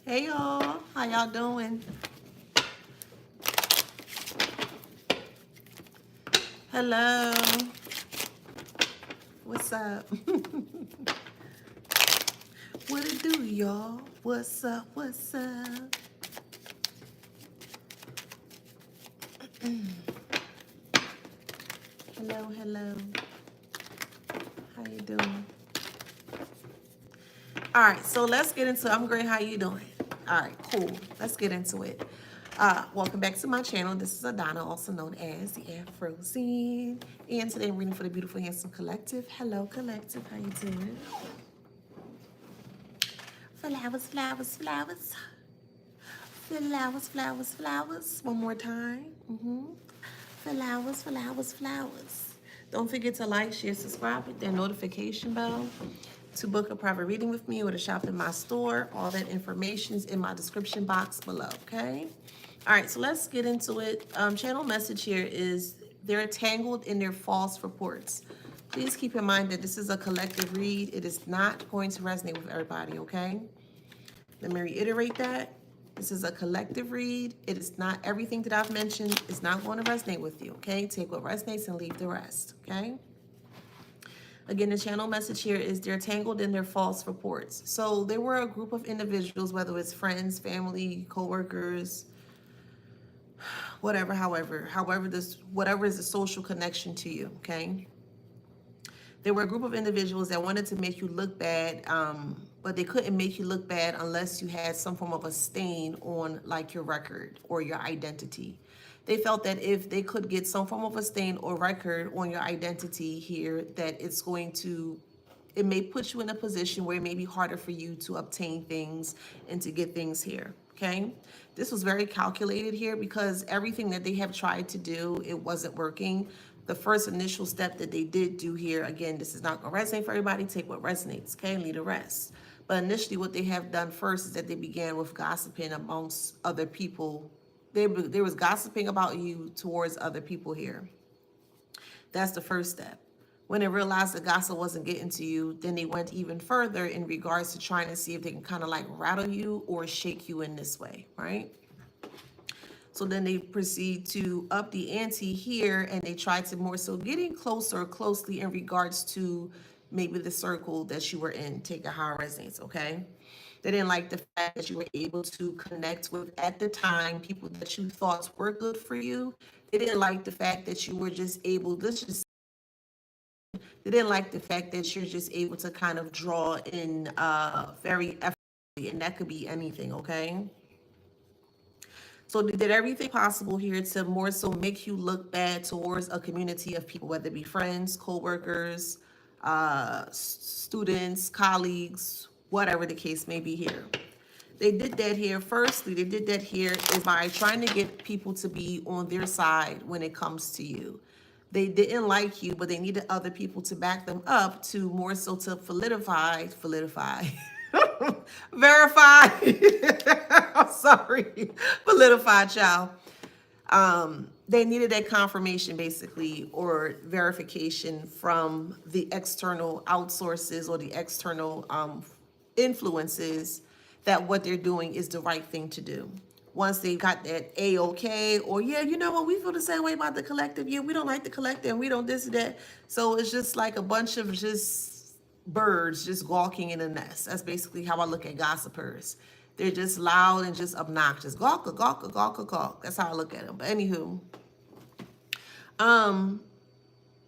Hey y'all, how y'all doing? Hello, what's up? What it do, y'all? What's up? What's up? Hello, hello. How you doing? All right, so let's get into it. I'm great. How you doing? All right, cool. Let's get into it. Welcome back to my channel. This is Adana, also known as the Afro Scene. And today I'm reading for the Beautiful Handsome Collective. Hello, Collective. How you doing? Flowers, flowers, flowers. Flowers, flowers, flowers. One more time. Flowers, flowers, flowers. Don't forget to like, share, subscribe, hit that notification bell to book a private reading with me or to shop in my store. All that information is in my description box below, okay? All right, so let's get into it. Channel message here is they're tangled in their false reports. Please keep in mind that this is a collective read. It is not going to resonate with everybody, okay? Let me reiterate that. This is a collective read. It is not everything that I've mentioned is not going to resonate with you, okay? Take what resonates and leave the rest, okay? Again, the channel message here is they're tangled in their false reports. So there were a group of individuals, whether it's friends, family, co-workers, whatever, whatever is a social connection to you, okay? There were a group of individuals that wanted to make you look bad, but they couldn't make you look bad unless you had some form of a stain on like your record or your identity. They felt that if they could get some form of a stain or record on your identity here, that it may put you in a position where it may be harder for you to obtain things and to get things here, okay? This was very calculated here because everything that they have tried to do, it wasn't working. The first initial step that they did do here, again, this is not going to resonate for everybody. Take what resonates, okay? Leave the rest. But initially what they have done first is that they began with gossiping amongst other people. There was gossiping about you towards other people here. That's the first step. When they realized the gossip wasn't getting to you, then they went even further in regards to trying to see if they can kind of like rattle you or shake you in this way, right? So then they proceed to up the ante here and they try to more so getting closer closely in regards to maybe the circle that you were in. Take it how it resonates, okay? They didn't like the fact that you were able to connect with, at the time, people that you thought were good for you. They didn't like the fact that you were just able, they didn't like the fact that you're just able to kind of draw in very effortlessly, and that could be anything, okay? So they did everything possible here to more so make you look bad towards a community of people, whether it be friends, co-workers, students, colleagues, whatever the case may be here. They did that here. Firstly, they did that here is by trying to get people to be on their side when it comes to you. They didn't like you, but they needed other people to back them up to more so to verify. I'm sorry, solidify, child. They needed that confirmation basically or verification from the external outsources or the external influences that what they're doing is the right thing to do. Once they got that A-OK, or yeah, you know what, we feel the same way about the collective. Yeah, we don't like the collective and we don't this and that. So it's just like a bunch of just birds just gawking in a nest. That's basically how I look at gossipers. They're just loud and just obnoxious. Gawk, gawk, gawk, gawk. That's how I look at them. But anywho,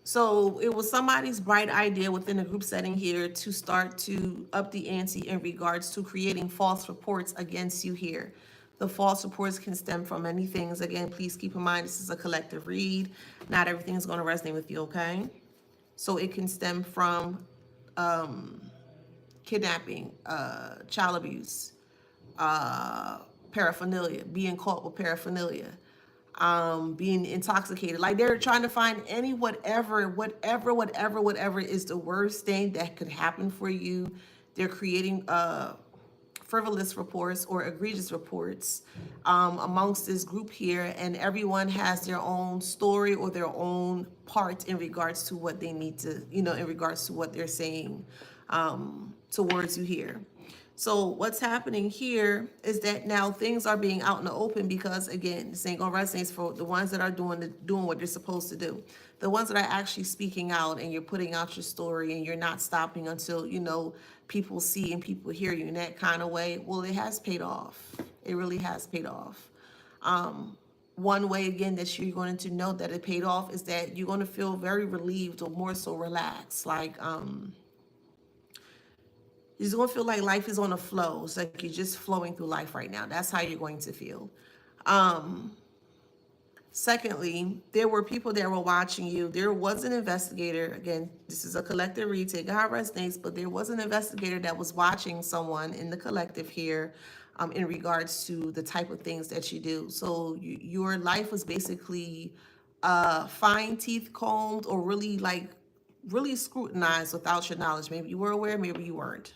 so it was somebody's bright idea within the group setting here to start to up the ante in regards to creating false reports against you here. The false reports can stem from many things. Again, please keep in mind, this is a collective read. Not everything is going to resonate with you, okay? So it can stem from kidnapping, child abuse, paraphernalia, being caught with paraphernalia, being intoxicated. Like they're trying to find any whatever is the worst thing that could happen for you. They're creating frivolous reports or egregious reports amongst this group here, and everyone has their own story or their own part in regards to what they need to, in regards to what they're saying towards you here. So what's happening here is that now things are being out in the open because, again, this ain't gonna resonate for the ones that are doing what they're supposed to do. The ones that are actually speaking out and you're putting out your story and you're not stopping until, people see and people hear you in that kind of way. Well, it has paid off. It really has paid off. One way, again, that you're going to know that it paid off is that you're going to feel very relieved or more so relaxed. Like, you're just going to feel like life is on a flow. It's like you're just flowing through life right now. That's how you're going to feel. Secondly, there were people that were watching you. There was an investigator. Again, this is a collective read, take how it resonates, but there was an investigator that was watching someone in the collective here in regards to the type of things that you do. So your life was basically fine teeth combed or really scrutinized without your knowledge. Maybe you were aware, maybe you weren't.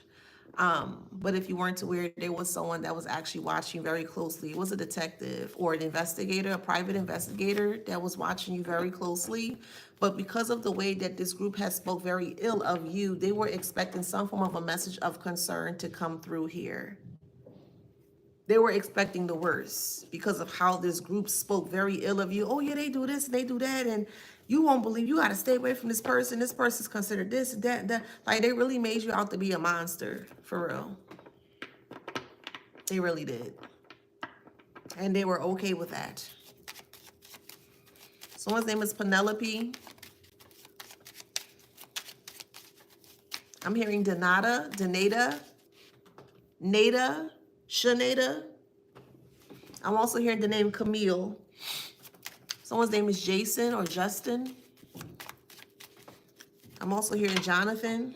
But if you weren't aware, there was someone that was actually watching very closely. It was a detective or an investigator, a private investigator that was watching you very closely. But because of the way that this group has spoke very ill of you, they were expecting some form of a message of concern to come through here. They were expecting the worst because of how this group spoke very ill of you. Oh yeah, they do this and they do that, and you won't believe, you got to stay away from this person. This person's considered this and that and that. Like they really made you out to be a monster, for real. They really did. And they were okay with that. Someone's name is Penelope. I'm hearing Donata, Nada, Shanada. I'm also hearing the name Camille. Someone's name is Jason or Justin. I'm also hearing Jonathan.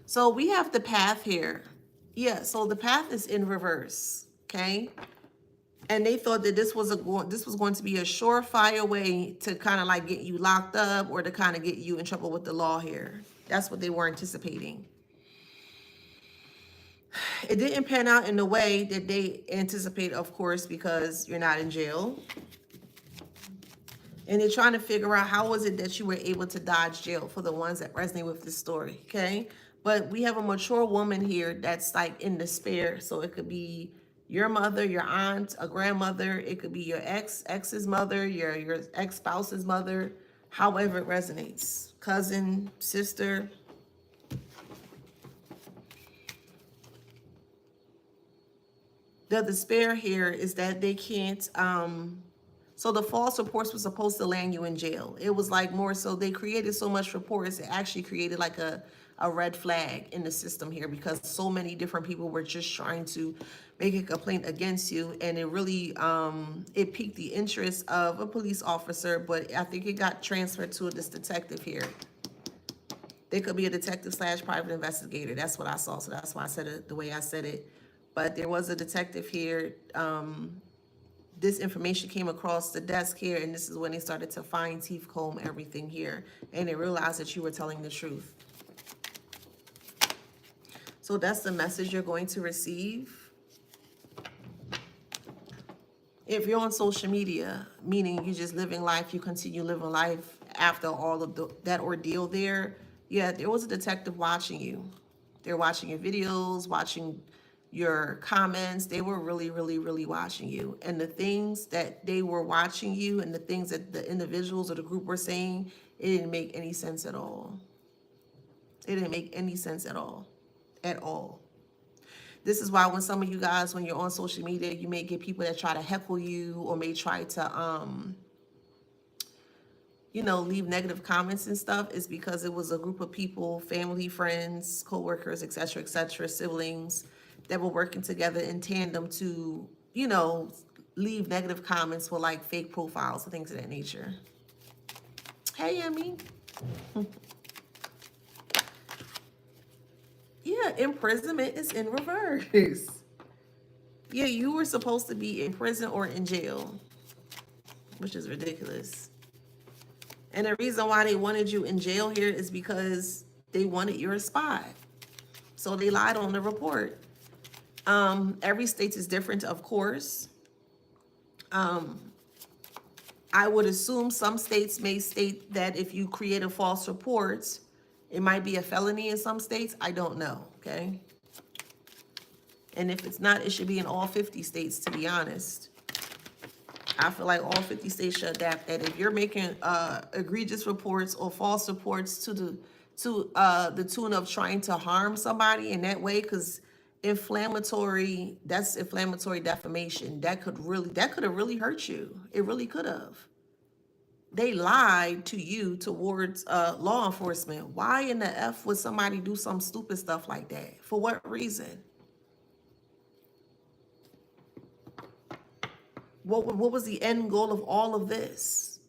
So we have the path here. Yeah, so the path is in reverse, okay? And they thought that this was going to be a surefire way to kind of like get you locked up or to kind of get you in trouble with the law here. That's what they were anticipating. It didn't pan out in the way that they anticipate, of course, because you're not in jail. And they're trying to figure out how was it that you were able to dodge jail for the ones that resonate with this story, okay? But we have a mature woman here that's like in despair. So it could be your mother, your aunt, a grandmother. It could be your ex's mother, your ex-spouse's mother, however it resonates. Cousin, sister. The despair here is that they can't, so the false reports were supposed to land you in jail. It was like more so they created so much reports, it actually created like a red flag in the system here because so many different people were just trying to make a complaint against you. And it really, it piqued the interest of a police officer, but I think it got transferred to this detective here. They could be a detective / private investigator. That's what I saw. So that's why I said it the way I said it. But there was a detective here. This information came across the desk here, and this is when they started to fine teeth comb everything here. And they realized that you were telling the truth. So that's the message you're going to receive. If you're on social media, meaning you're just living life, you continue living life after all of that ordeal there, yeah, there was a detective watching you. They're watching your videos, watching your comments. They were really, really, really watching you. And the things that they were watching you and the things that the individuals or the group were saying, it didn't make any sense at all. It didn't make any sense at all. At all. This is why when some of you guys, when you're on social media, you may get people that try to heckle you or may try to, leave negative comments and stuff, is because it was a group of people, family, friends, co-workers, etc., siblings, that were working together in tandem to, leave negative comments for like fake profiles and things of that nature. Hey, Emmy. Yeah, imprisonment is in reverse. Yeah, you were supposed to be in prison or in jail, which is ridiculous. And the reason why they wanted you in jail here is because they wanted your spy. So they lied on the report. Every state is different, of course. I would assume some states may state that if you create a false report, it might be a felony in some states. I don't know, okay? And if it's not, it should be in all 50 states, to be honest. I feel like all 50 states should adapt that. If you're making egregious reports or false reports to the tune of trying to harm somebody in that way, because that's inflammatory defamation. That could have really hurt you. It really could have. They lied to you towards law enforcement. Why in the F would somebody do some stupid stuff like that? For what reason? What was the end goal of all of this?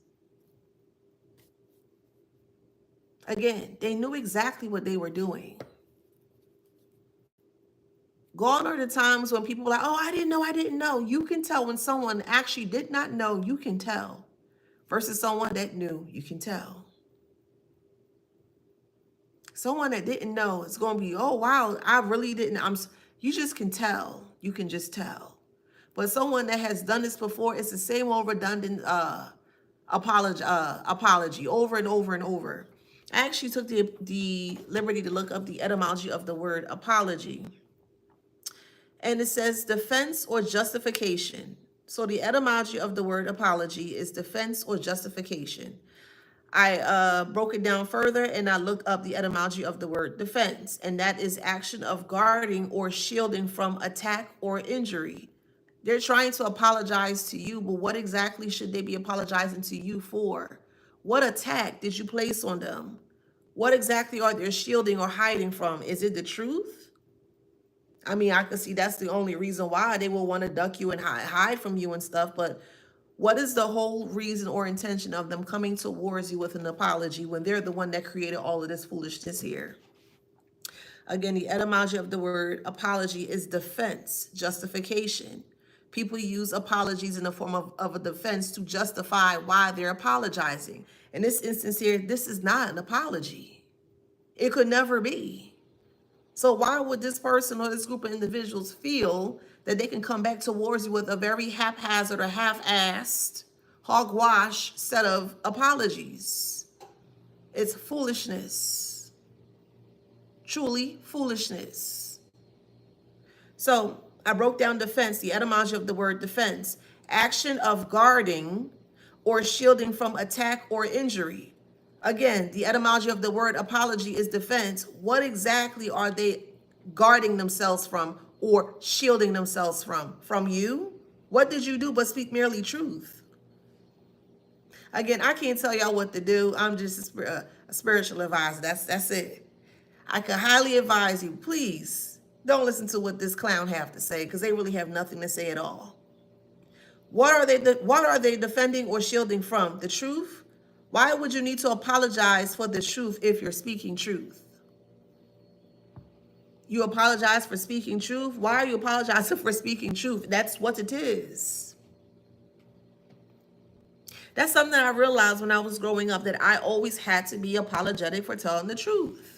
Again, they knew exactly what they were doing. Gone are the times when people are like, oh, I didn't know. You can tell when someone actually did not know, you can tell. Versus someone that knew, you can tell. Someone that didn't know, it's going to be, oh, wow, I really didn't. You just can tell. You can just tell. But someone that has done this before, it's the same old redundant apology over and over and over. I actually took the liberty to look up the etymology of the word apology. And it says defense or justification. So the etymology of the word apology is defense or justification. I broke it down further and I looked up the etymology of the word defense, and that is action of guarding or shielding from attack or injury. They're trying to apologize to you, but what exactly should they be apologizing to you for? What attack did you place on them? What exactly are they shielding or hiding from? Is it the truth? I mean, I could see that's the only reason why they will want to duck you and hide from you and stuff, but what is the whole reason or intention of them coming towards you with an apology when they're the one that created all of this foolishness here? Again, the etymology of the word apology is defense, justification. People use apologies in the form of a defense to justify why they're apologizing. In this instance here, this is not an apology. It could never be. So why would this person or this group of individuals feel that they can come back towards you with a very haphazard or half-assed, hogwash set of apologies? It's foolishness. Truly foolishness. So I broke down defense, the etymology of the word defense, action of guarding or shielding from attack or injury. Again, the etymology of the word apology is defense. What exactly are they guarding themselves from or shielding themselves from? From you? What did you do but speak merely truth? Again, I can't tell y'all what to do. I'm just a spiritual advisor. That's it. I could highly advise you, please don't listen to what this clown have to say, because they really have nothing to say at all. What are they defending or shielding from? The truth? Why would you need to apologize for the truth if you're speaking truth? You apologize for speaking truth? Why are you apologizing for speaking truth? That's what it is. That's something I realized when I was growing up, that I always had to be apologetic for telling the truth.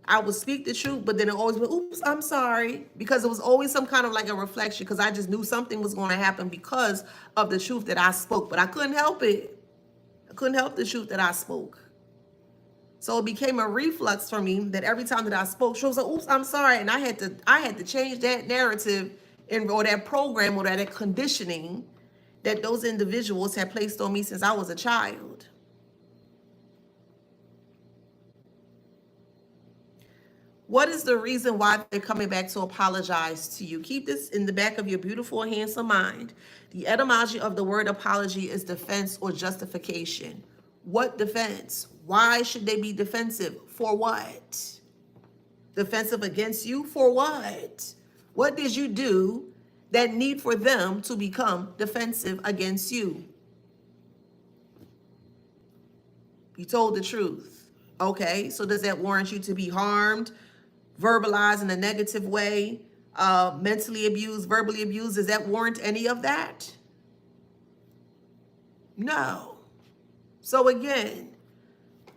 I would speak the truth, but then it always went, oops, I'm sorry. Because it was always some kind of like a reflection, because I just knew something was going to happen because of the truth that I spoke. But I couldn't help it. I couldn't help the truth that I spoke. So it became a reflex for me that every time that I spoke, she was like, oops, I'm sorry. And I had to change that narrative or that program or that conditioning that those individuals had placed on me since I was a child. What is the reason why they're coming back to apologize to you? Keep this in the back of your beautiful, handsome mind. The etymology of the word apology is defense or justification. What defense? Why should they be defensive? For what? Defensive against you? For what? What did you do that need for them to become defensive against you? You told the truth. Okay, so does that warrant you to be harmed, verbalized in a negative way, mentally abused, verbally abused. Does that warrant any of that? No. So again,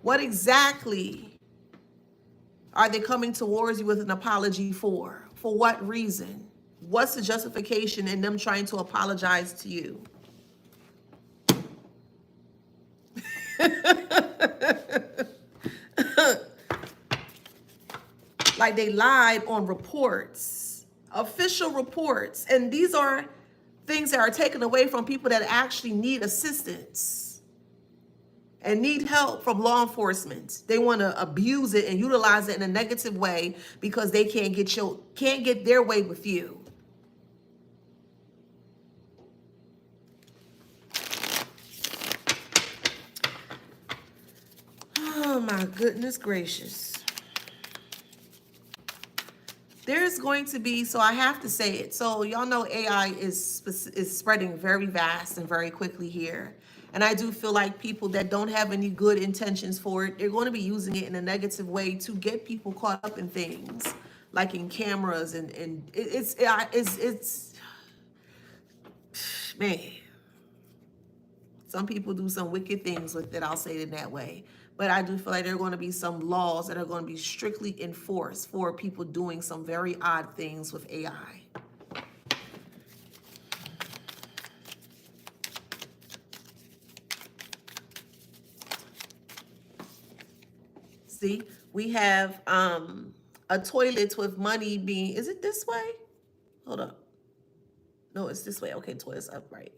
what exactly are they coming towards you with an apology for? For what reason? What's the justification in them trying to apologize to you? Like they lied on reports, official reports. And these are things that are taken away from people that actually need assistance and need help from law enforcement. They want to abuse it and utilize it in a negative way because they can't get their way with you. Oh my goodness gracious. There's going to be, so I have to say it. So y'all know AI is spreading very fast and very quickly here. And I do feel like people that don't have any good intentions for it, they're going to be using it in a negative way to get people caught up in things, like in cameras and it's man. Some people do some wicked things with it, I'll say it in that way. But I do feel like there are going to be some laws that are going to be strictly enforced for people doing some very odd things with AI. See, we have a toilet with money being, is it this way? Hold up. No, it's this way. Okay, toilet's upright.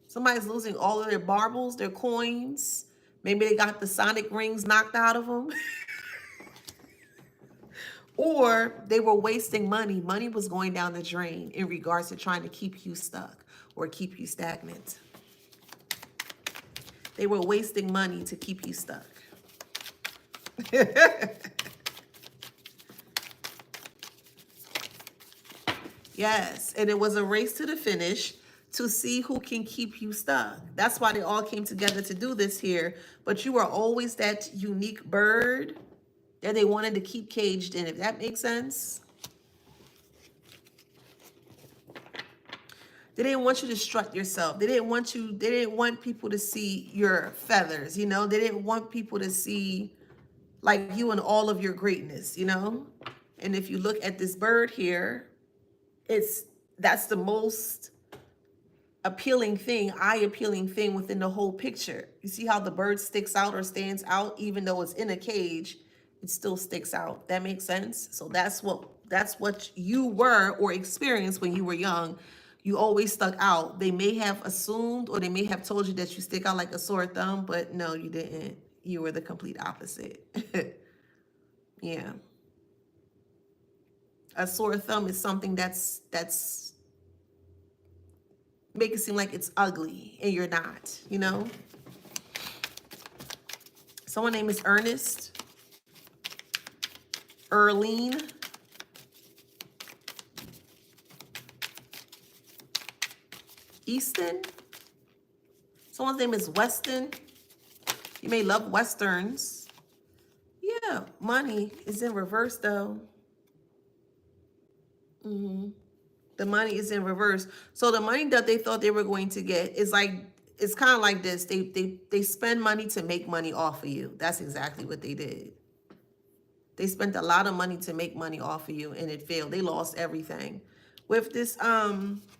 Somebody's losing all of their marbles, their coins. Maybe they got the Sonic rings knocked out of them. Or they were wasting money. Money was going down the drain in regards to trying to keep you stuck or keep you stagnant. They were wasting money to keep you stuck. Yes, and it was a race to the finish to see who can keep you stuck. That's why they all came together to do this here. But you are always that unique bird that they wanted to keep caged in, if that makes sense. They didn't want you to strut yourself. They didn't want people to see your feathers, you know? They didn't want people to see like you and all of your greatness, you know? And if you look at this bird here, that's the most appealing thing, eye-appealing thing within the whole picture. You see how the bird sticks out or stands out, even though it's in a cage, it still sticks out. That makes sense? So that's what you were or experienced when you were young. You always stuck out. They may have assumed or they may have told you that you stick out like a sore thumb, but no, you didn't. You were the complete opposite. Yeah. A sore thumb is something that's make it seem like it's ugly and you're not, you know? Someone's name is Ernest, Erlene, Easton. Someone's name is Weston. You may love Westerns. Yeah, money is in reverse though. The money is in reverse. So the money that they thought they were going to get is like, it's kind of like this. They spend money to make money off of you. That's exactly what they did. They spent a lot of money to make money off of you and it failed. They lost everything. With this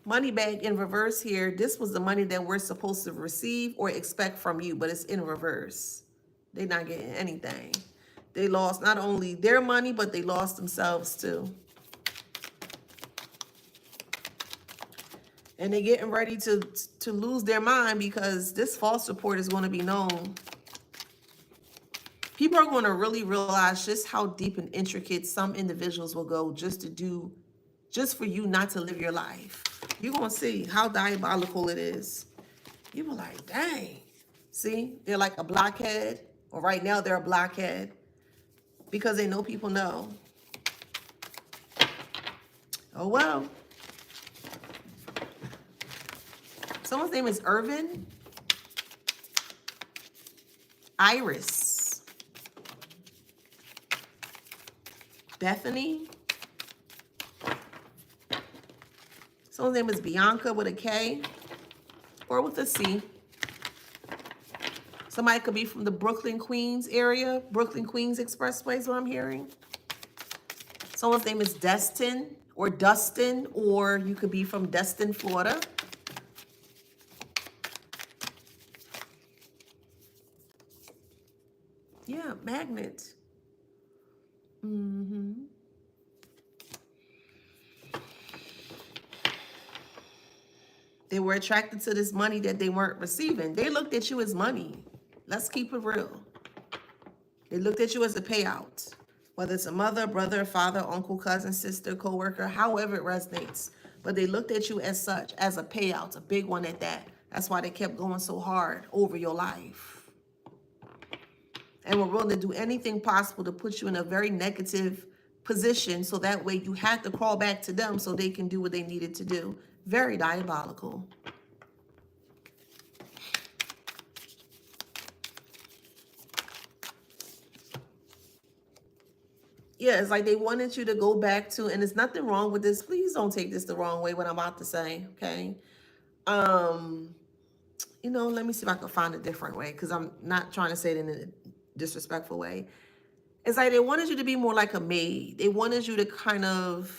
money bag in reverse here, this was the money that we're supposed to receive or expect from you, but it's in reverse. They're not getting anything. They lost not only their money, but they lost themselves too. And they're getting ready to lose their mind because this false report is going to be known. People are going to really realize just how deep and intricate some individuals will go just for you not to live your life. You're going to see how diabolical it is. You were like, dang. See, they're like a blockhead. Or right now they're a blockhead because they know people know. Oh, well. Someone's name is Irvin. Iris. Bethany. Someone's name is Bianca with a K or with a C. Somebody could be from the Brooklyn, Queens area. Brooklyn, Queens Expressway is what I'm hearing. Someone's name is Destin or Dustin, or you could be from Destin, Florida. Yeah, magnet. They were attracted to this money that they weren't receiving. They looked at you as money. Let's keep it real. They looked at you as a payout, whether it's a mother, brother, father, uncle, cousin, sister, coworker, however it resonates. But they looked at you as such, as a payout, a big one at that. That's why they kept going so hard over your life. And were willing to do anything possible to put you in a very negative position so that way you had to crawl back to them so they can do what they needed to do. Very diabolical. Yeah, it's like they wanted you to go back to, and there's nothing wrong with this. Please don't take this the wrong way, what I'm about to say, okay? You know, let me see if I can find a different way, because I'm not trying to say it in a disrespectful way. It's like they wanted you to be more like a maid. They wanted you to kind of,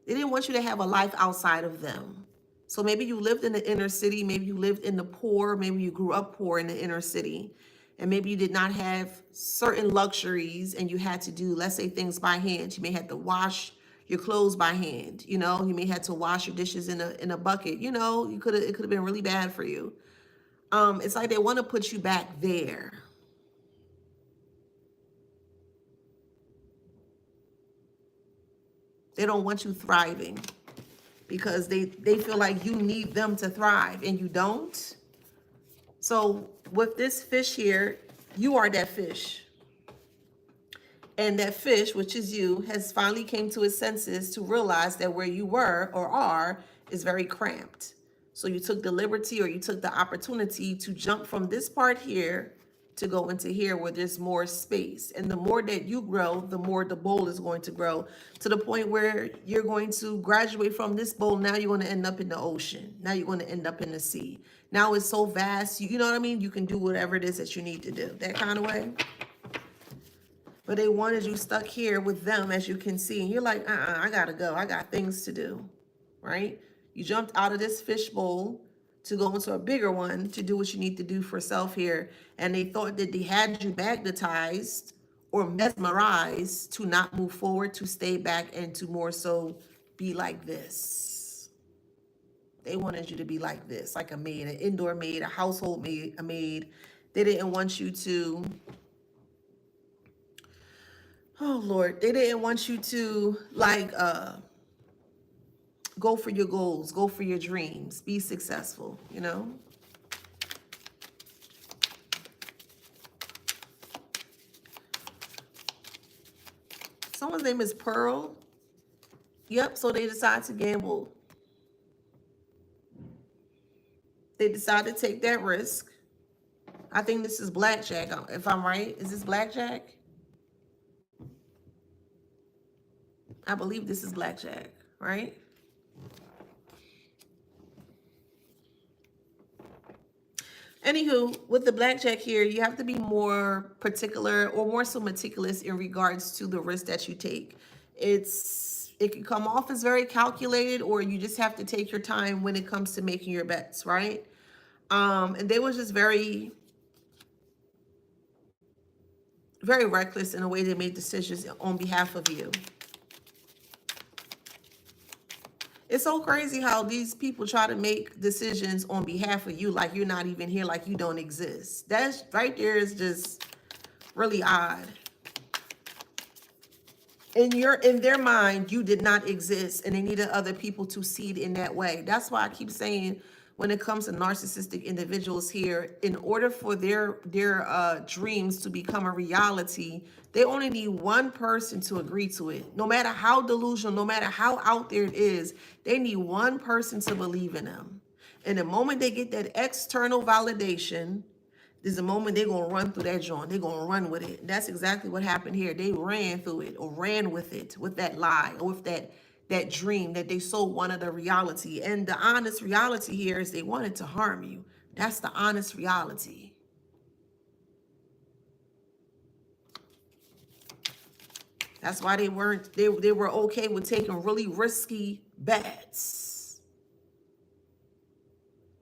they didn't want you to have a life outside of them. So maybe you lived in the inner city, maybe you lived in the poor, maybe you grew up poor in the inner city, and maybe you did not have certain luxuries and you had to do, let's say, things by hand. You may have to wash your clothes by hand, you know, you may have to wash your dishes in a bucket, you know, it could have been really bad for you. It's like they want to put you back there. They don't want you thriving because they feel like you need them to thrive and you don't. So with this fish here, you are that fish. And that fish, which is you, has finally came to its senses to realize that where you were or are is very cramped. So you took the liberty, or you took the opportunity to jump from this part here to go into here where there's more space. And the more that you grow, the more the bowl is going to grow, to the point where you're going to graduate from this bowl. Now you're going to end up in the ocean. Now you're going to end up in the sea. Now it's so vast, you know what I mean? You can do whatever it is that you need to do, that kind of way. But they wanted you stuck here with them, as you can see. And you're like, I gotta go. I got things to do, right? You jumped out of this fishbowl to go into a bigger one to do what you need to do for self here. And they thought that they had you magnetized or mesmerized to not move forward, to stay back, and to more so be like this. They wanted you to be like this, like a maid, an indoor maid, a household maid, a maid. They didn't want you to, oh Lord, they didn't want you to like go for your goals, go for your dreams, be successful, you know? Someone's name is Pearl. Yep, so they decided to gamble. They decided to take that risk. I think this is blackjack, if I'm right. Is this blackjack? I believe this is blackjack, right? Anywho, with the blackjack here, you have to be more particular, or more so meticulous, in regards to the risk that you take. It can come off as very calculated, or you just have to take your time when it comes to making your bets, right? And they were just very, very reckless in the way they made decisions on behalf of you. It's so crazy how these people try to make decisions on behalf of you like you're not even here, like you don't exist. That's right there is just really odd. In their mind, you did not exist, and they needed other people to see it in that way. That's why I keep saying, when it comes to narcissistic individuals here, in order for their dreams to become a reality, they only need one person to agree to it. No matter how delusional, no matter how out there it is, they need one person to believe in them. And the moment they get that external validation, There's a moment they're going to run through that joint. They're going to run with it. That's exactly what happened here. They ran through it or ran with it, with that lie or with that dream that they so wanted a reality. And the honest reality here is they wanted to harm you. That's the honest reality. That's why they were okay with taking really risky bets,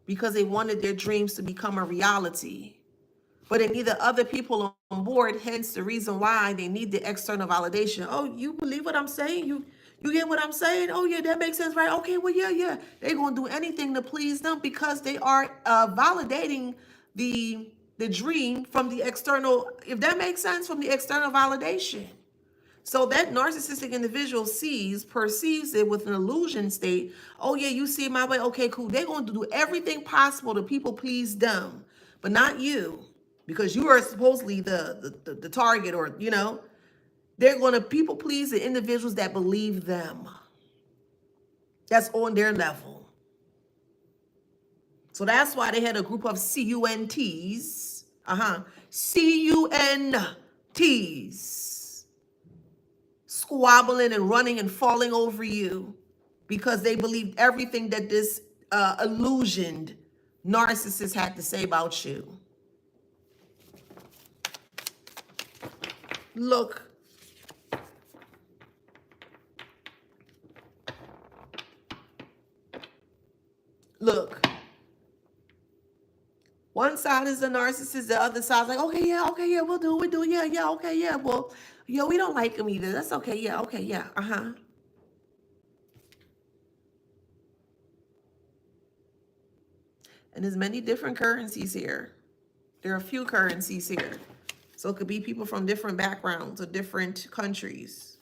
because they wanted their dreams to become a reality. But they needed other people on board, hence the reason why they need the external validation. Oh, you believe what I'm saying? You get what I'm saying? Oh, yeah, that makes sense, right? Okay, well, yeah. They're going to do anything to please them because they are validating the dream from the external, if that makes sense, from the external validation. So that narcissistic individual perceives it with an illusion state. Oh, yeah, you see it my way. Okay, cool. They're going to do everything possible to people please them, but not you, because you are supposedly the target, or, they're going to people please the individuals that believe them. That's on their level. So that's why they had a group of CUNTs. CUNTs. Squabbling and running and falling over you because they believed everything that this illusioned narcissist had to say about you. Look. One side is the narcissist, the other side's like, okay, yeah, we'll do, yeah, okay, yeah, well, we don't like him either. That's okay, yeah, And there's many different currencies here. There are a few currencies here. So it could be people from different backgrounds or different countries.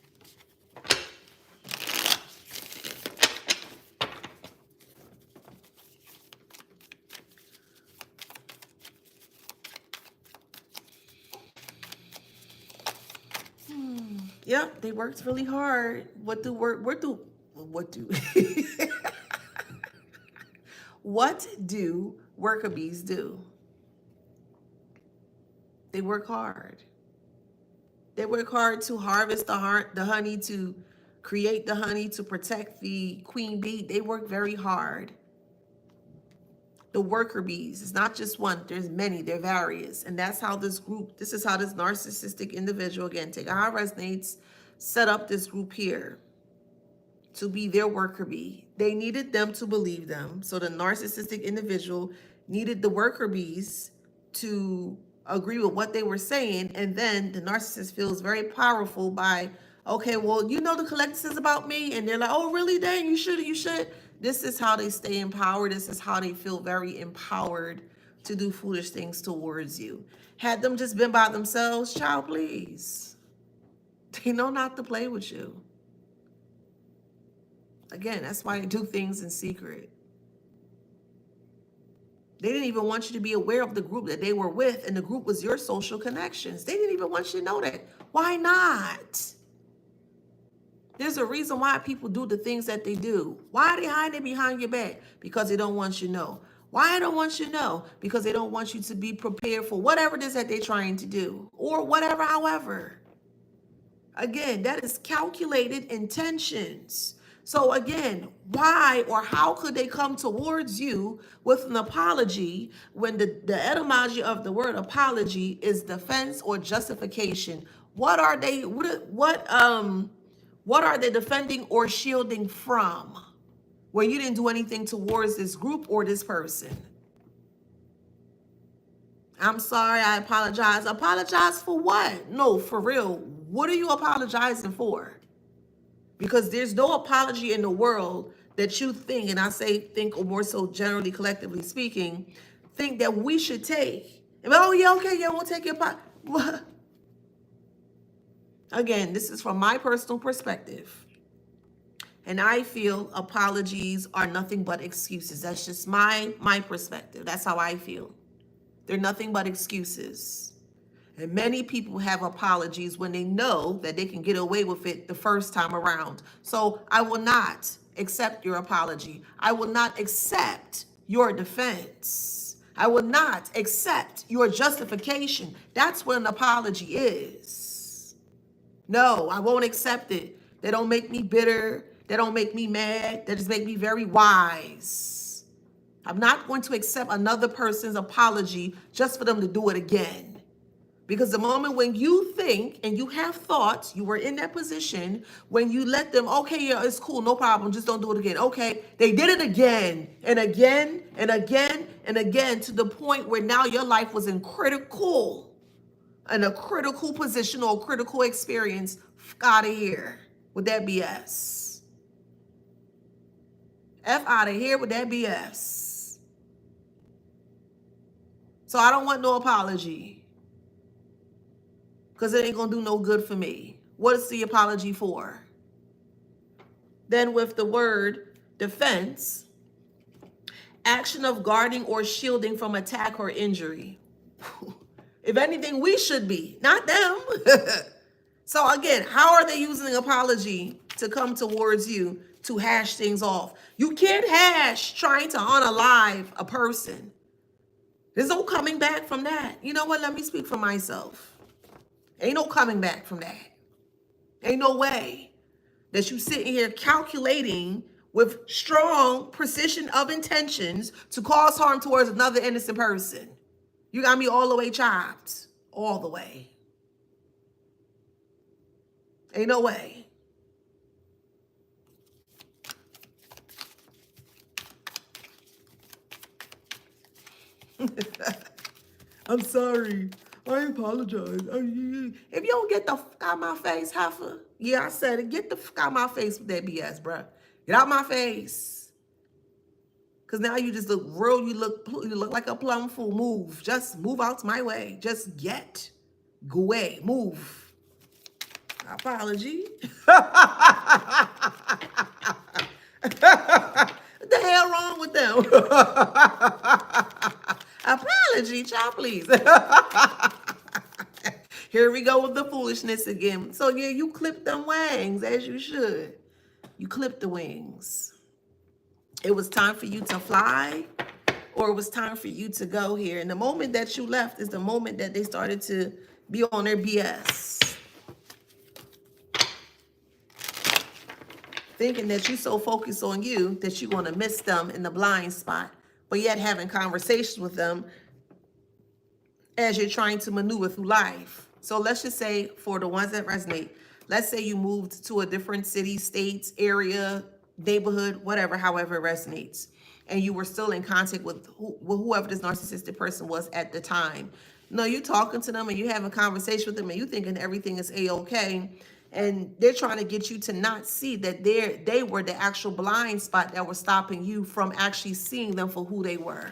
Yep, they worked really hard. What do what do worker bees do? They work hard. They work hard to harvest the honey, to create the honey, to protect the queen bee. They work very hard. The worker bees, it's not just one, there's many, they're various. And that's how this is how this narcissistic individual, again, take how it resonates, set up this group here to be their worker bee. They needed them to believe them. So the narcissistic individual needed the worker bees to agree with what they were saying. And then the narcissist feels very powerful by, okay, well, the collective says about me. And they're like, oh, really? Dang, you should. This is how they stay empowered. This is how they feel very empowered to do foolish things towards you. Had them just been by themselves, child, please. They know not to play with you. Again, that's why they do things in secret. They didn't even want you to be aware of the group that they were with, and the group was your social connections. They didn't even want you to know that. Why not? There's a reason why people do the things that they do. Why are they hiding behind your back? Because they don't want you to know. Why they don't want you to know? Because they don't want you to be prepared for whatever it is that they're trying to do, or whatever, however. Again, that is calculated intentions. So again, why or how could they come towards you with an apology when the etymology of the word apology is defense or justification? What are they defending or shielding from, where you didn't do anything towards this group or this person? I'm sorry, I apologize. Apologize for what? No, for real. What are you apologizing for? Because there's no apology in the world that you think, and I say think, or more so generally, collectively speaking, think that we should take. Oh, yeah, okay, yeah, we'll take your apology. What? Again, this is from my personal perspective. And I feel apologies are nothing but excuses. That's just my perspective. That's how I feel. They're nothing but excuses. And many people have apologies when they know that they can get away with it the first time around. So I will not accept your apology. I will not accept your defense. I will not accept your justification. That's what an apology is. No, I won't accept it. They don't make me bitter. They don't make me mad. They just make me very wise. I'm not going to accept another person's apology just for them to do it again. Because the moment when you think and you have thoughts, you were in that position, when you let them, okay, yeah, it's cool, no problem, just don't do it again. Okay, they did it again and again and again and again, to the point where now your life was in a critical position or critical experience. F out of here with that BS. F out of here with that BS. So I don't want no apology, because it ain't going to do no good for me. What is the apology for? Then with the word defense, action of guarding or shielding from attack or injury. If anything, we should be, not them. So again, how are they using an apology to come towards you to hash things off? You can't hash trying to unalive a person. There's no coming back from that. You know what? Let me speak for myself. Ain't no coming back from that. Ain't no way that you sitting here calculating with strong precision of intentions to cause harm towards another innocent person. You got me all the way chopped. All the way. Ain't no way. I'm sorry. I apologize. If you don't get the fuck out my face, heifer. Yeah, I said it. Get the fuck out my face with that BS, bruh. Get out my face. Because now you just look real. You look like a plum fool. Move. Just move out my way. Just go away. Move. Apology. What the hell wrong with them? Apology, child, please. Here we go with the foolishness again. So yeah, you clip them wings as you should. You clip the wings. It was time for you to fly, or it was time for you to go here. And the moment that you left is the moment that they started to be on their BS. Thinking that you're so focused on you that you're going to miss them in the blind spot, but yet having conversations with them as you're trying to maneuver through life. So let's just say, for the ones that resonate, let's say you moved to a different city, state, area, neighborhood, whatever, however it resonates, and you were still in contact with whoever this narcissistic person was at the time. No, you talking to them and you having a conversation with them and you thinking everything is A-okay. And they're trying to get you to not see that they were the actual blind spot that was stopping you from actually seeing them for who they were.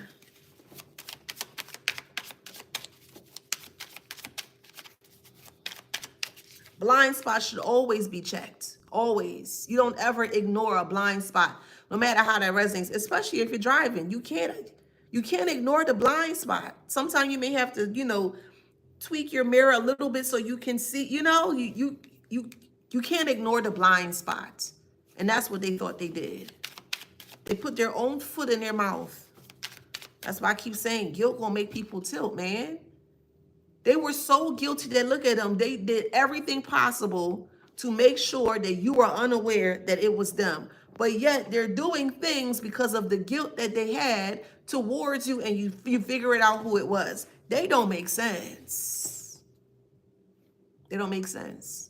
Blind spots should always be checked. Always. You don't ever ignore a blind spot, no matter how that resonates, especially if you're driving. You can't ignore the blind spot. Sometimes you may have to, tweak your mirror a little bit so you can see, you can't ignore the blind spot. And that's what they thought they did. They put their own foot in their mouth. That's why I keep saying guilt gonna make people tilt, man. They were so guilty that, look at them, they did everything possible to make sure that you were unaware that it was them. But yet they're doing things because of the guilt that they had towards you, and you figure it out who it was. They don't make sense. They don't make sense.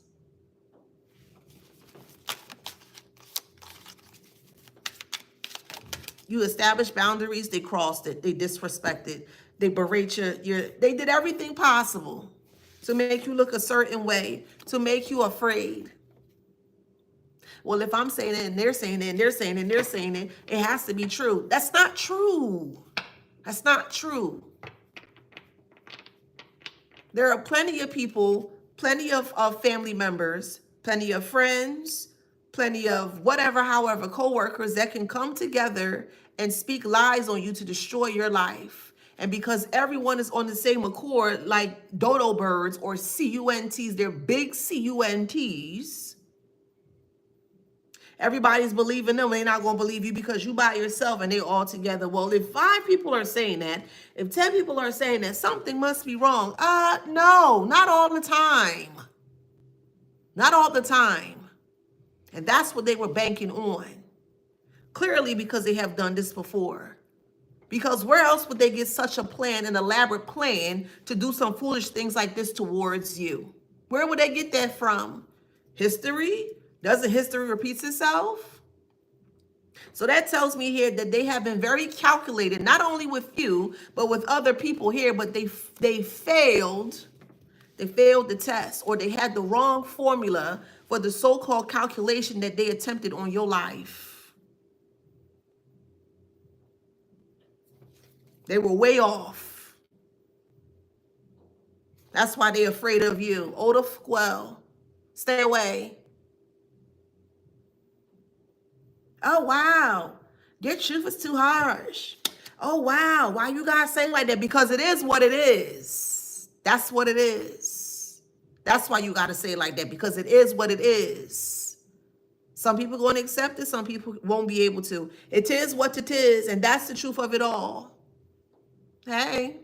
You establish boundaries, they crossed it, they disrespected, they berate they did everything possible to make you look a certain way, to make you afraid. Well, if I'm saying it and they're saying it and they're saying it and they're saying it, it has to be true. That's not true. That's not true. There are plenty of people, plenty of family members, plenty of friends, plenty of whatever, however, co-workers that can come together and speak lies on you to destroy your life. And because everyone is on the same accord, like dodo birds or CUNTs, they're big CUNTs, Everybody's believing them. They're not going to believe you because you by yourself and they all together. Well, if 5 people are saying that, if 10 people are saying that, something must be wrong. No, not all the time. Not all the time. And that's what they were banking on. Clearly because they have done this before. Because where else would they get such a plan, an elaborate plan to do some foolish things like this towards you? Where would they get that from? History? Doesn't history repeat itself? So that tells me here that they have been very calculated, not only with you, but with other people here, but they failed. They failed the test, or they had the wrong formula for the so-called calculation that they attempted on your life. They were way off. That's why they're afraid of you. Well, stay away. Oh, wow. Their truth is too harsh. Oh, wow. Why you guys say like that? Because it is what it is. That's what it is. That's why you got to say it like that, because it is what it is. Some people going to accept it. Some people won't be able to. It is what it is, and that's the truth of it all. Hey.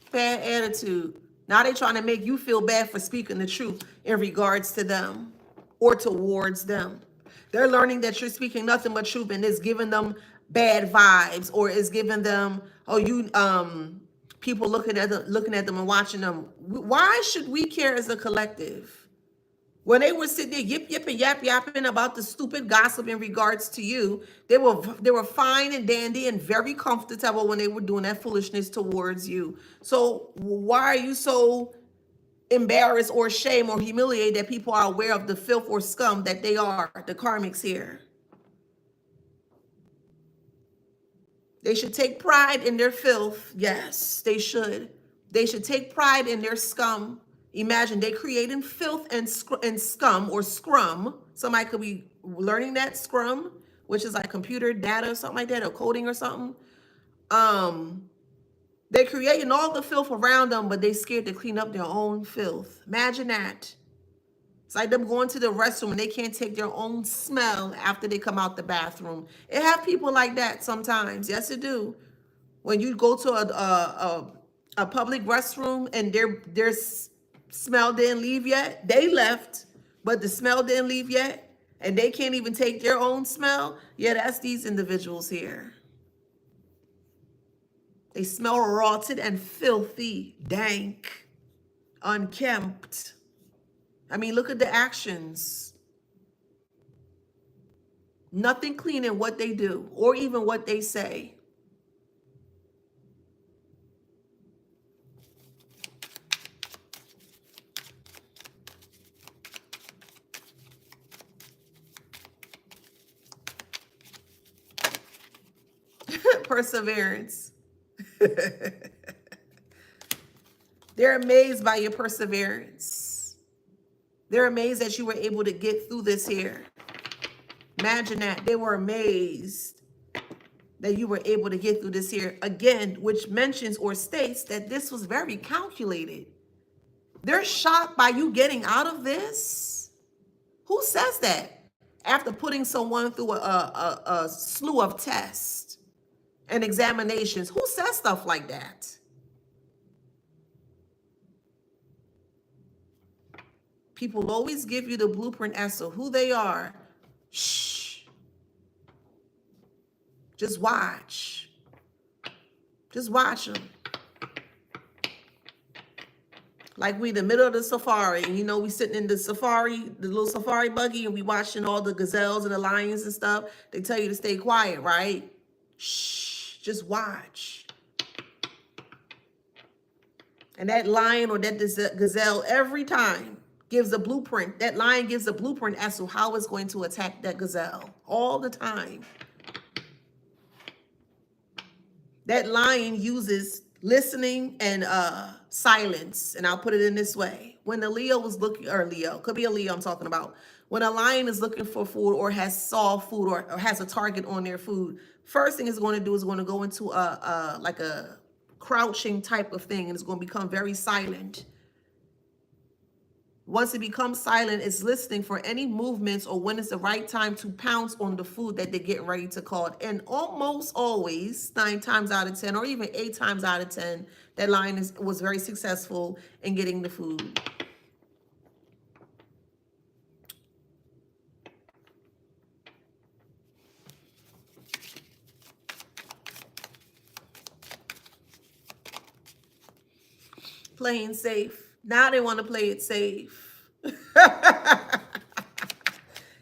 Bad attitude. Now they're trying to make you feel bad for speaking the truth in regards to them or towards them. They're learning that you're speaking nothing but truth, and it's giving them bad vibes, or it's giving them, people looking at them and watching them. Why should we care as a collective? When they were sitting there yipping, yapping about the stupid gossip in regards to you, they were fine and dandy and very comfortable when they were doing that foolishness towards you. So why are you so embarrassed or ashamed or humiliated that people are aware of the filth or scum that they are, the karmics here? They should take pride in their filth. Yes, they should. They should take pride in their scum. Imagine they creating filth and scum, or scrum. Somebody could be learning that, scrum, which is like computer data or something like that, or coding or something. They're creating all the filth around them, but they scared to clean up their own filth. Imagine that. It's like them going to the restroom and they can't take their own smell after they come out the bathroom. It have people like that sometimes. Yes, it do. When you go to a public restroom and their smell didn't leave yet, they left, but the smell didn't leave yet, and they can't even take their own smell. Yeah, that's these individuals here. They smell rotted and filthy, dank, unkempt. I mean, look at the actions. Nothing clean in what they do or even what they say. Perseverance. They're amazed by your perseverance. They're amazed that you were able to get through this here. Imagine that. They were amazed that you were able to get through this here. Again, which mentions or states that this was very calculated. They're shocked by you getting out of this. Who says that? After putting someone through a slew of tests and examinations. Who says stuff like that? People always give you the blueprint as to who they are. Shh. Just watch. Just watch them. Like we in the middle of the safari, and we sitting in the safari, the little safari buggy, and we watching all the gazelles and the lions and stuff. They tell you to stay quiet, right? Shh. Just watch. And that lion or that gazelle every time gives a blueprint. That lion gives a blueprint as to how it's going to attack that gazelle all the time. That lion uses listening and silence. And I'll put it in this way. When the Leo was looking, or Leo, could be a Leo I'm talking about. When a lion is looking for food or has saw food or has a target on their food, first thing it's going to do is going to go into like a crouching type of thing, and it's going to become very silent. Once it becomes silent, it's listening for any movements or when it's the right time to pounce on the food that they're getting ready to call. And almost always, 9 times out of 10, or even 8 times out of 10, that lion was very successful in getting the food. Playing safe. Now they want to play it safe.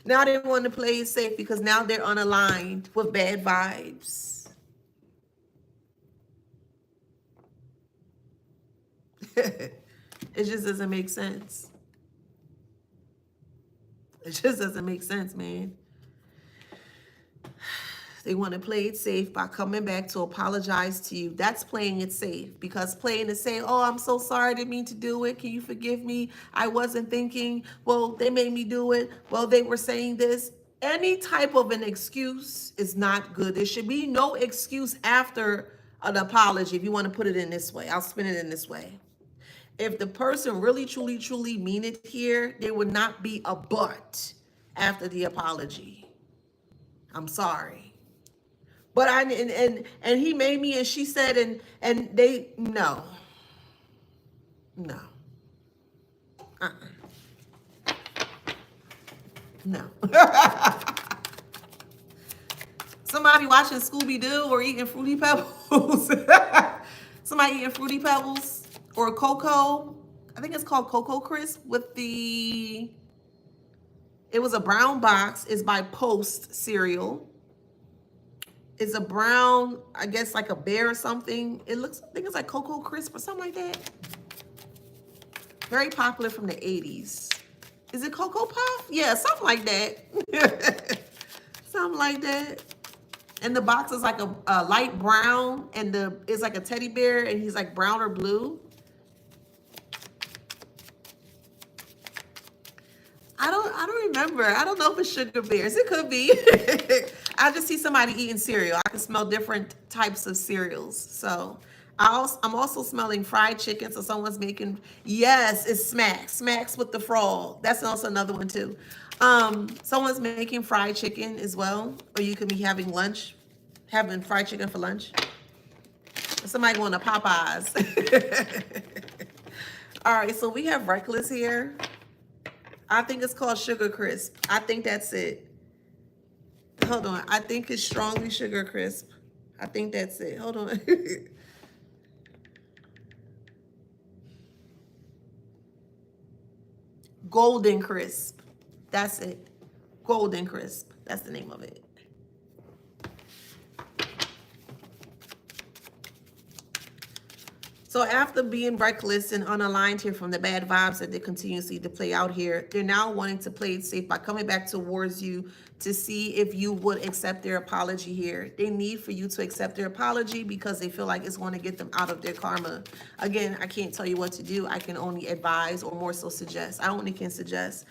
Now they want to play it safe because now they're unaligned with bad vibes. It just doesn't make sense. It just doesn't make sense, man. They want to play it safe by coming back to apologize to you. That's playing it safe, because playing it safe, oh, I'm so sorry, I didn't mean to do it. Can you forgive me? I wasn't thinking. Well, they made me do it. Well, they were saying this. Any type of an excuse is not good. There should be no excuse after an apology, if you want to put it in this way. I'll spin it in this way. If the person really, truly, truly mean it here, there would not be a but after the apology. I'm sorry. But and he made me, and she said, and they, no. No. Somebody watching Scooby-Doo or eating Fruity Pebbles. Somebody eating Fruity Pebbles or Cocoa. I think it's called Cocoa Crisp with it was a brown box. It's by Post cereal. It's a brown, I guess like a bear or something. It looks, I think it's like Cocoa Crisp or something like that. Very popular from the 80s. Is it Cocoa Puff? Yeah, something like that. Something like that. And the box is like a light brown, and it's like a teddy bear, and he's like brown or blue. I don't remember. I don't know if it's Sugar Bears. It could be. I just see somebody eating cereal. I can smell different types of cereals. So I'm also smelling fried chicken. So someone's making, yes, it's Smacks with the frog. That's also another one too. Someone's making fried chicken as well. Or you could be having fried chicken for lunch. Somebody going to Popeyes. All right, so we have Reckless here. I think it's called Sugar Crisp. I think that's it. Hold on. I think it's Strongly Sugar Crisp. I think that's it. Hold on. Golden Crisp. That's it. Golden Crisp. That's the name of it. So after being reckless and unaligned here from the bad vibes that they continuously to play out here, they're now wanting to play it safe by coming back towards you to see if you would accept their apology here. They need for you to accept their apology because they feel like it's going to get them out of their karma. Again, I can't tell you what to do. I can only advise, or more so suggest. I only can suggest.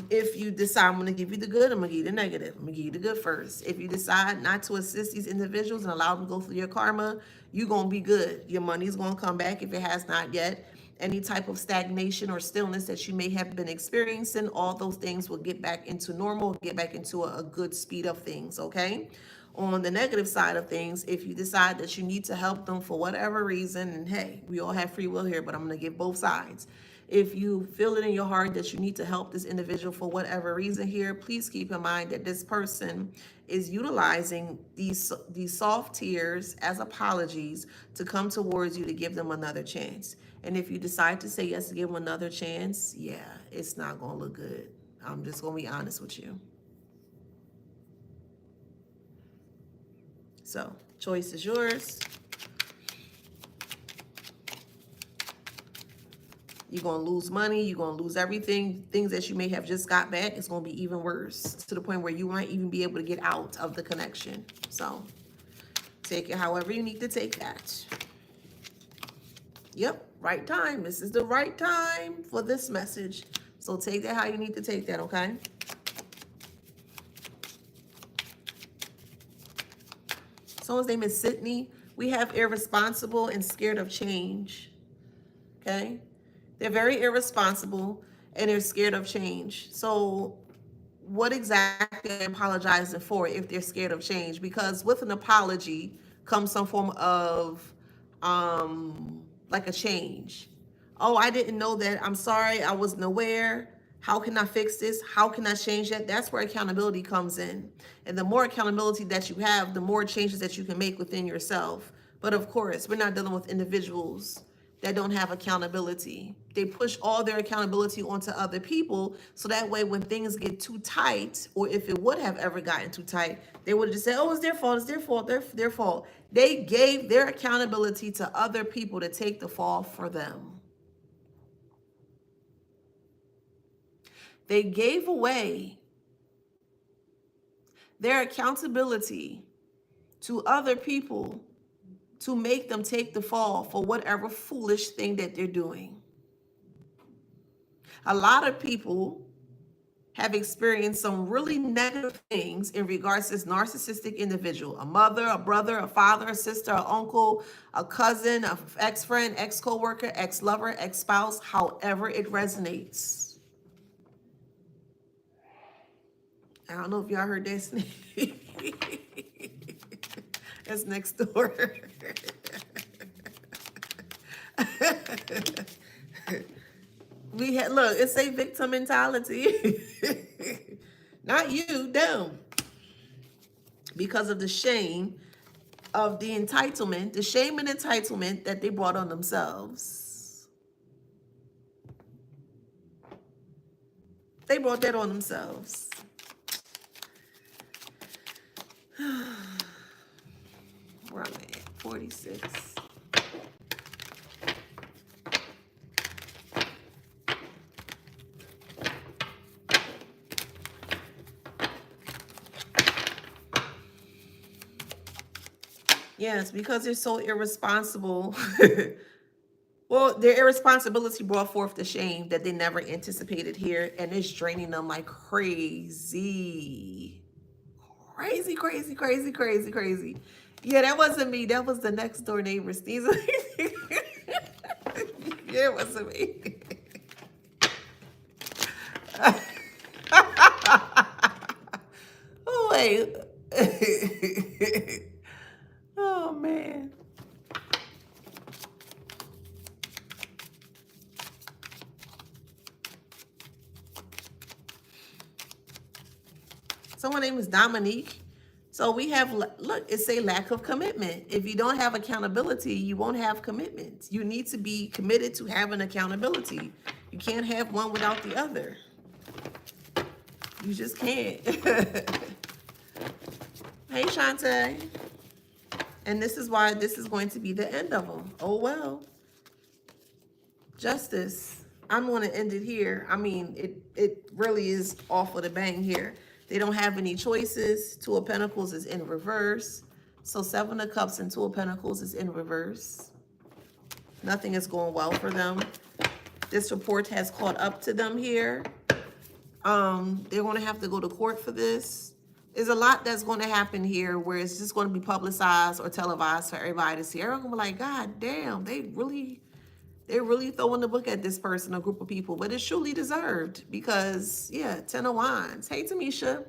If you decide I'm going to give you the good, I'm going to give you the negative. I'm going to give you the good first. If you decide not to assist these individuals and allow them to go through your karma, you're going to be good. Your money's going to come back if it has not yet. Any type of stagnation or stillness that you may have been experiencing, all those things will get back into normal, get back into a good speed of things, okay? On the negative side of things, if you decide that you need to help them for whatever reason, and hey, we all have free will here, but I'm going to give both sides. If you feel it in your heart that you need to help this individual for whatever reason here, please keep in mind that this person is utilizing these soft tears as apologies to come towards you to give them another chance. And if you decide to say yes to give them another chance, yeah, it's not going to look good. I'm just going to be honest with you. So, choice is yours. You're going to lose money. You're going to lose everything. Things that you may have just got back, it's going to be even worse, to the point where you might even be able to get out of the connection. So take it however you need to take that. Yep, right time. This is the right time for this message. So take that how you need to take that, okay? Someone's name is Sydney. We have irresponsible and scared of change, okay? They're very irresponsible and they're scared of change. So what exactly are they apologizing for if they're scared of change? Because with an apology comes some form of like a change. Oh, I didn't know that. I'm sorry, I wasn't aware. How can I fix this? How can I change that? That's where accountability comes in. And the more accountability that you have, the more changes that you can make within yourself. But of course, we're not dealing with individuals that don't have accountability. They push all their accountability onto other people. So that way, when things get too tight, or if it would have ever gotten too tight, they would have just said, oh, it's their fault, it's their fault, their fault. They gave their accountability to other people to take the fall for them. They gave away their accountability to other people to make them take the fall for whatever foolish thing that they're doing. A lot of people have experienced some really negative things in regards to this narcissistic individual, a mother, a brother, a father, a sister, an uncle, a cousin, an ex-friend, ex-coworker, ex-lover, ex-spouse, however it resonates. I don't know if y'all heard that snake. That's next door. We had, look, it's a victim mentality. Not you, them. Because of the shame of the entitlement, the shame and entitlement that they brought on themselves. They brought that on themselves. Where am I at? 46. Yes, because they're so irresponsible. Well, their irresponsibility brought forth the shame that they never anticipated here, and it's draining them like crazy. Crazy, crazy, crazy, crazy, crazy. Yeah, that wasn't me. That was the next door neighbor. These yeah, it wasn't me. Oh, wait. Oh, man. Someone name is Dominique. So we have, look, it's a lack of commitment. If you don't have accountability, you won't have commitment. You need to be committed to having accountability. You can't have one without the other. You just can't. Hey, Shantae. And this is why this is going to be the end of them. Oh, well. Justice. I'm going to end it here. I mean, it really is off with a bang here. They don't have any choices. Two of Pentacles is in reverse. So Seven of Cups and Two of Pentacles is in reverse. Nothing is going well for them. This report has caught up to them here. They're going to have to go to court for this. There's a lot that's going to happen here where it's just going to be publicized or televised for everybody to see. Everyone's going to be like, God damn, they're really throwing the book at this person, a group of people. But it's truly deserved because, yeah, 10 of Wands. Hey, Tamisha.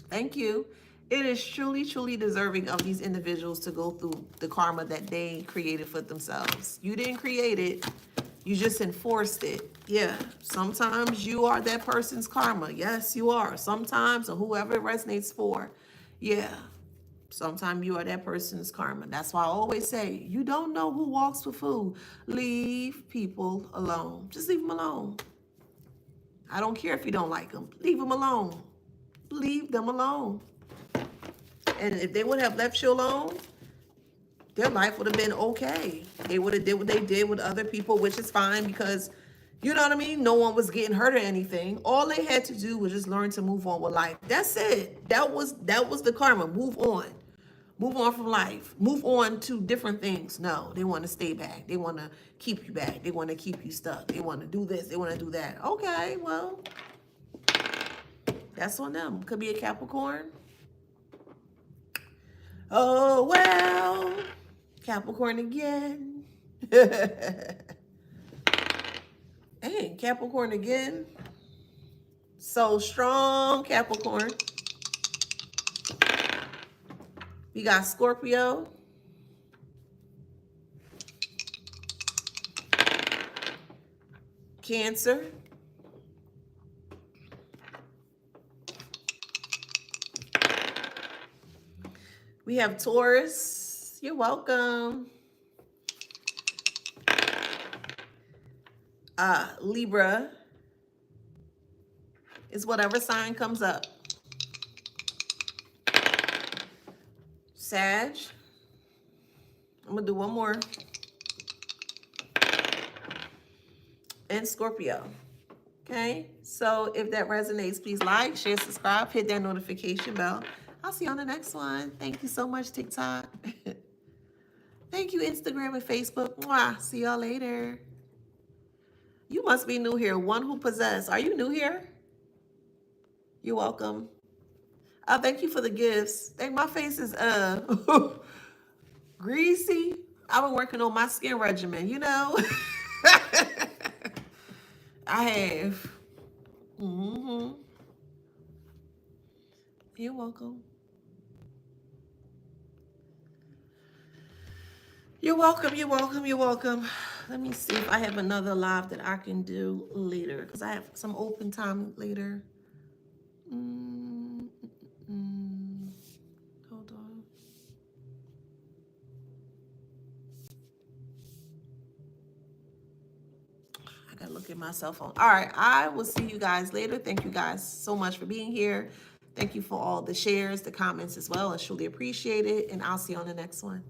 Thank you. It is truly, truly deserving of these individuals to go through the karma that they created for themselves. You didn't create it. You just enforced it. Yeah, sometimes you are that person's karma. Yes, you are. Sometimes, or whoever it resonates for. Yeah, sometimes you are that person's karma. That's why I always say, you don't know who walks with who. Leave people alone. Just leave them alone. I don't care if you don't like them. Leave them alone. Leave them alone. And if they would have left you alone, their life would have been okay. They would have did what they did with other people, which is fine because, you know what I mean? No one was getting hurt or anything. All they had to do was just learn to move on with life. That's it. That was the karma. Move on. Move on from life. Move on to different things. No, they want to stay back. They want to keep you back. They want to keep you stuck. They want to do this. They want to do that. Okay, well, that's on them. Could be a Capricorn. Oh, well, Capricorn again. Hey, Capricorn again. So strong, Capricorn. We got Scorpio. Cancer. We have Taurus. You're welcome. Libra is whatever sign comes up. Sag. I'm going to do one more. And Scorpio. Okay? So if that resonates, please like, share, subscribe, hit that notification bell. I'll see you on the next one. Thank you so much, TikTok. Thank you, Instagram and Facebook. Mwah. See y'all later. You must be new here. One who possess. Are you new here? You're welcome. Thank you for the gifts. Dang, my face is greasy. I've been working on my skin regimen, you know. I have. You're welcome. You're welcome, you're welcome, you're welcome. Let me see if I have another live that I can do later, because I have some open time later. Hold on. I gotta look at my cell phone. All right, I will see you guys later. Thank you guys so much for being here. Thank you for all the shares, the comments as well. I truly appreciate it, and I'll see you on the next one.